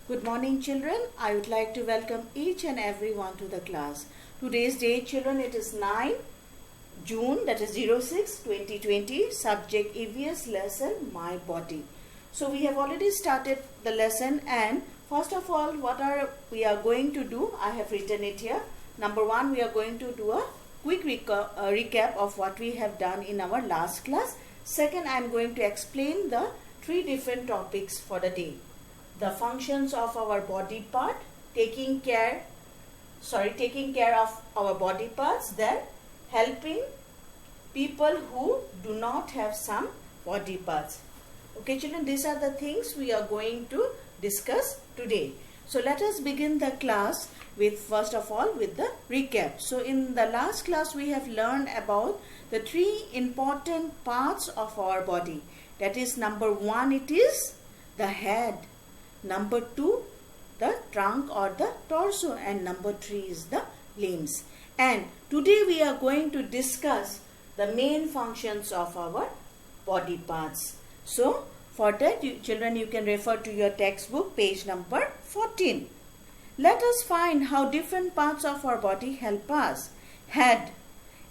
Good morning, children. I would like to welcome each and everyone to the class. Today's date, children, it is 9 June, that is 06, 2020. Subject EVS lesson, My Body. So we have already started the lesson, and first of all, we are going to do, I have written it here. Number one, we are going to do a quick recap of what we have done in our last class. Second, I am going to explain the three different topics for the day. The functions of our body part, taking care of our body parts, then helping people who do not have some body parts. Okay, children, these are the things we are going to discuss today. So let us begin the class with first of all with the recap. So in the last class we have learned about the three important parts of our body. That is, number one, it is the head. Number two, the trunk or the torso, and number three is the limbs. And today we are going to discuss the main functions of our body parts. So for that, children, you can refer to your textbook, page number 14. Let us find how different parts of our body help us. Head.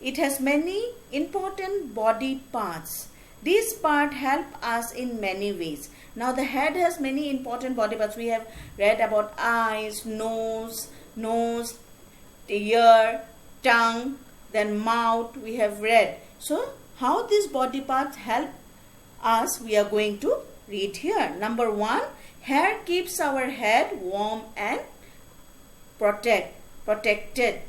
It has many important body parts. These parts help us in many ways. Now the head has many important body parts. We have read about eyes, nose, ear, tongue, then mouth. We have read. So how these body parts help us, we are going to read here. Number one, hair keeps our head warm and protected.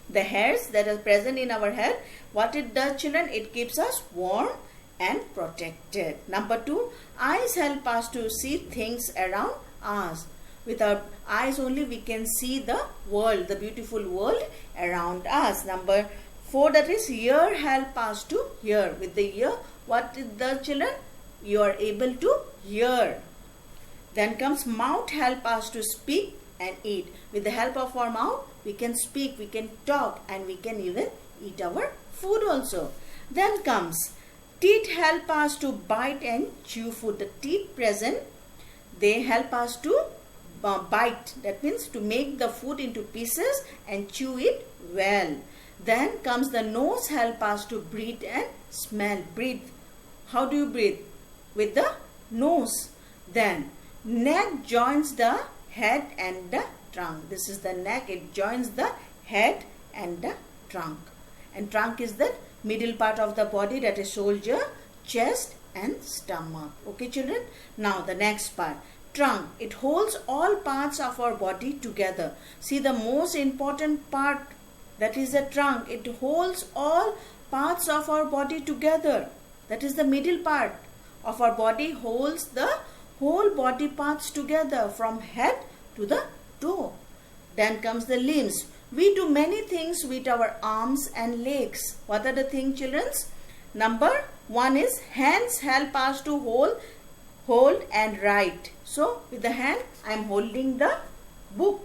The hairs that are present in our head, what it does, children, it keeps us warm and protected. Number two, eyes help us to see things around us. With our eyes only we can see the world, the beautiful world around us. Number four, that is, ear help us to hear. With the ear, what is the, children? You are able to hear. Then comes mouth help us to speak and eat. With the help of our mouth, we can speak, we can talk, and we can even eat our food also. Then comes teeth help us to bite and chew food. The teeth present, they help us to bite. That means to make the food into pieces and chew it well. Then comes the nose help us to breathe and smell. Breathe. How do you breathe? With the nose. Then neck joins the head and the trunk. This is the neck. It joins the head and the trunk. And trunk is the middle part of the body, that is shoulder, chest and stomach. Okay, children. Now the next part, trunk. It holds all parts of our body together. See, the most important part, that is the trunk. It holds all parts of our body together. That is the middle part of our body, holds the whole body parts together from head to the toe. Then comes the limbs. We do many things with our arms and legs. What are the things, children? Number one is hands help us to hold and write. So with the hand I am holding the book.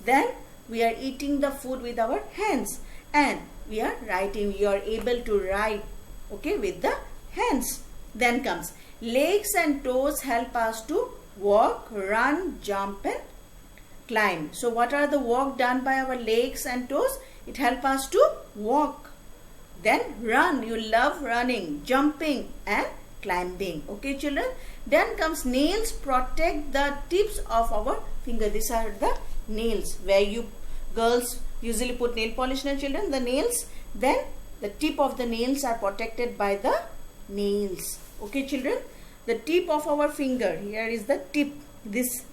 Then we are eating the food with our hands, and we are writing. You are able to write, okay, with the hands. Then comes legs and toes help us to walk, run, jump and climb. So what are the work done by our legs and toes? It helps us to walk. Then run. You love running, jumping and climbing. Okay, children. Then comes nails, protect the tips of our finger. These are the nails where you girls usually put nail polish, na, children, the nails. Then the tip of the nails are protected by the nails. Okay, children. The tip of our finger, here is the tip. This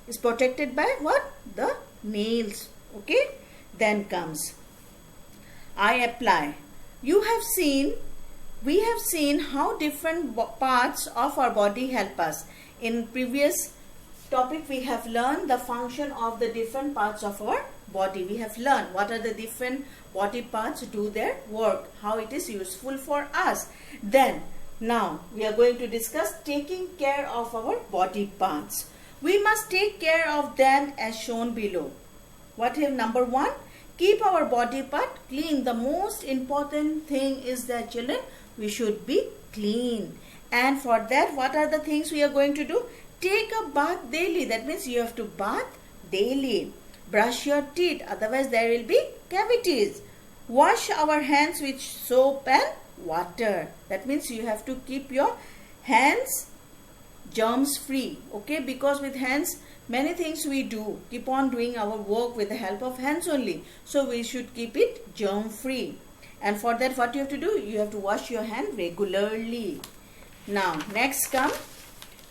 is protected by what? The nails. Okay. Then comes I apply. We have seen how different parts of our body help us. In previous topic we have learned the function of the different parts of our body. We have learned what are the different body parts do their work, how it is useful for us. Then now we are going to discuss taking care of our body parts. We must take care of them as shown below. What is number one? Keep our body part clean. The most important thing is that, children, we should be clean. And for that, what are the things we are going to do? Take a bath daily. That means you have to bath daily. Brush your teeth, otherwise there will be cavities. Wash our hands with soap and water. That means you have to keep your hands germs free. Okay, because with hands many things we do. Keep on doing our work with the help of hands only. So we should keep it germ free. And for that what you have to do? You have to wash your hand regularly. Now next come.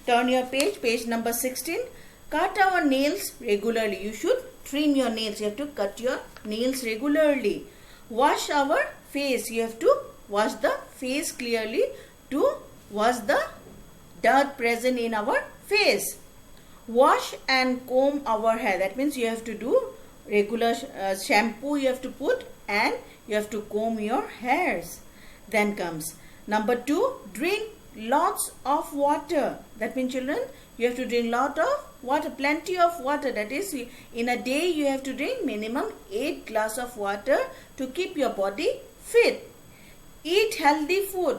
Turn your page, page number 16. Cut our nails regularly. You should trim your nails. You have to cut your nails regularly. Wash our face. You have to wash the face clearly to wash the dirt present in our face. Wash and comb our hair. That means you have to do regular shampoo you have to put, and you have to comb your hairs. Then comes number 2, drink lots of water. That means children, you have to drink lot of water, plenty of water. That is, in a day you have to drink minimum 8 glasses of water to keep your body fit. Eat healthy food.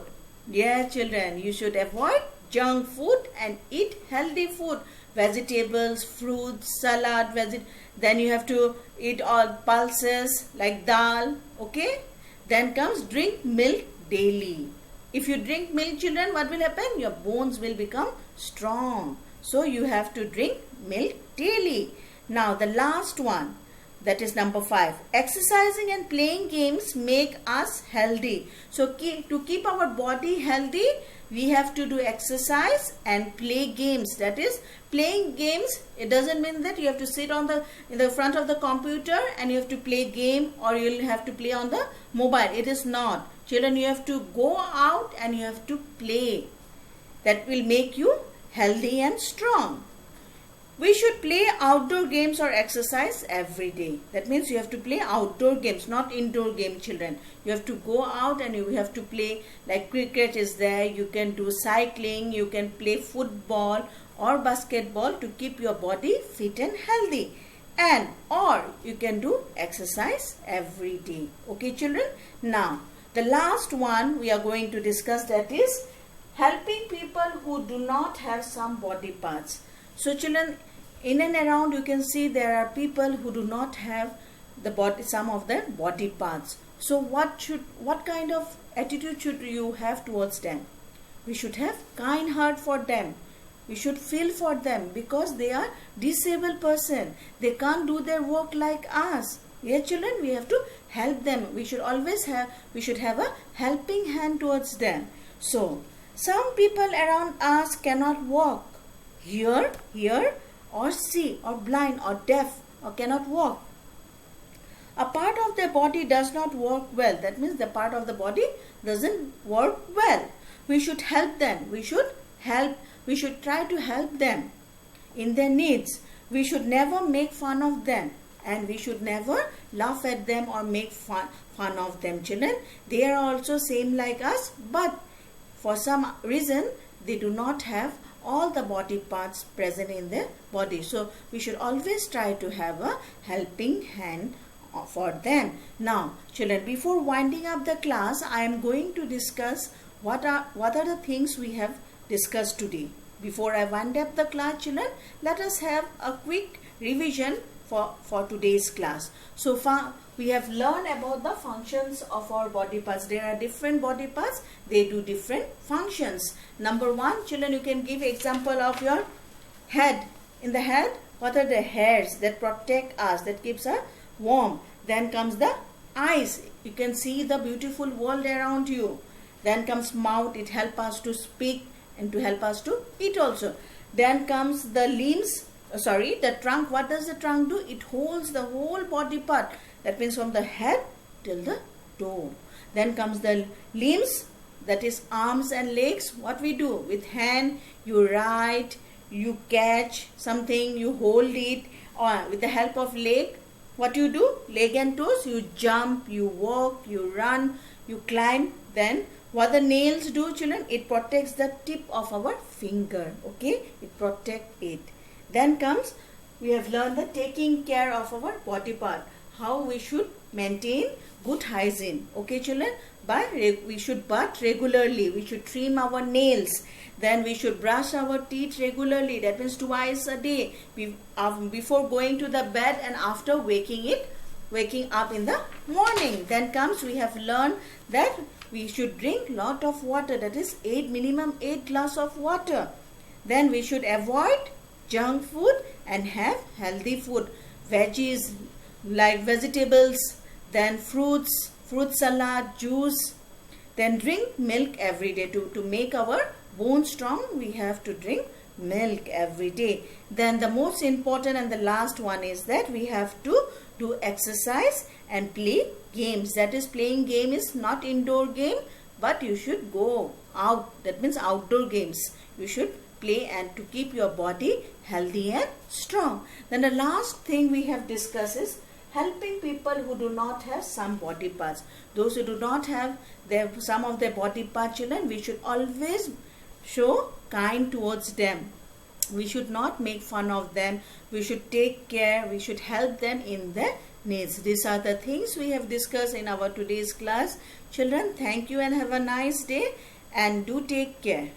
Yeah children, you should avoid junk food and eat healthy food. Vegetables, fruits, salad, then you have to eat all pulses like dal. Okay. Then comes drink milk daily. If you drink milk children, what will happen? Your bones will become strong. So you have to drink milk daily. Now the last one, that is number 5. Exercising and playing games make us healthy. So to keep our body healthy, we have to do exercise and play games. That is, playing games, it doesn't mean that you have to sit in the front of the computer and you have to play game, or you will have to play on the mobile. It is not. Children, you have to go out and you have to play. That will make you healthy and strong. We should play outdoor games or exercise every day. That means you have to play outdoor games, not indoor games, children. You have to go out and you have to play, like cricket is there. You can do cycling, you can play football or basketball to keep your body fit and healthy. Or you can do exercise every day. Okay children. Now the last one we are going to discuss, that is helping people who do not have some body parts. So children, in and around you can see there are people who do not have some of their body parts. So what kind of attitude should you have towards them? We should have kind heart for them. We should feel for them, because they are disabled person. They can't do their work like us. Yeah children, we have to help them. We should have a helping hand towards them. So some people around us cannot walk, hear or see, or blind or deaf, or cannot walk. A part of their body does not work well. That means the part of the body doesn't work well. We should help them. We should try to help them in their needs. We should never make fun of them, and we should never laugh at them or make fun of them. Children, they are also same like us, but for some reason they do not have all the body parts present in their body. So we should always try to have a helping hand for them. Now children, before winding up the class, I am going to discuss what are the things we have discussed today. Before I wind up the class, children, let us have a quick revision for today's class. So far we have learned about the functions of our body parts. There are different body parts. They do different functions. Number 1, children, you can give example of your head. In the head, what are the hairs that protect us, that keeps us warm? Then comes the eyes. You can see the beautiful world around you. Then comes mouth. It helps us to speak and to help us to eat also. Then comes the limbs. The trunk. What does the trunk do? It holds the whole body part. That means from the head till the toe. Then comes the limbs, that is arms and legs. What we do? With hand you write, you catch something, you hold it. Or with the help of leg, what you do? Leg and toes, you jump, you walk, you run, you climb. Then what the nails do, children? It protects the tip of our finger. Okay, it protects it. Then comes, we have learned the taking care of our body part. How we should maintain good hygiene. Okay, children? We should bath regularly. We should trim our nails. Then we should brush our teeth regularly. That means twice a day. Before going to the bed and after waking up in the morning. Then comes, we have learned that we should drink lot of water. That is minimum 8 glass of water. Then we should avoid junk food and have healthy food. Veggies like vegetables, then fruit salad, juice. Then drink milk every day. To make our bones strong, we have to drink milk every day. Then the most important and the last one is that we have to do exercise and play games. That is, playing game is not indoor game, but you should go out. That means outdoor games. You should play and to keep your body healthy and strong. Then the last thing we have discussed is helping people who do not have some body parts. Those who do not have some of their body parts, children, we should always show kind towards them. We should not make fun of them. We should take care. We should help them in their needs. These are the things we have discussed in our today's class. Children, thank you and have a nice day, and do take care.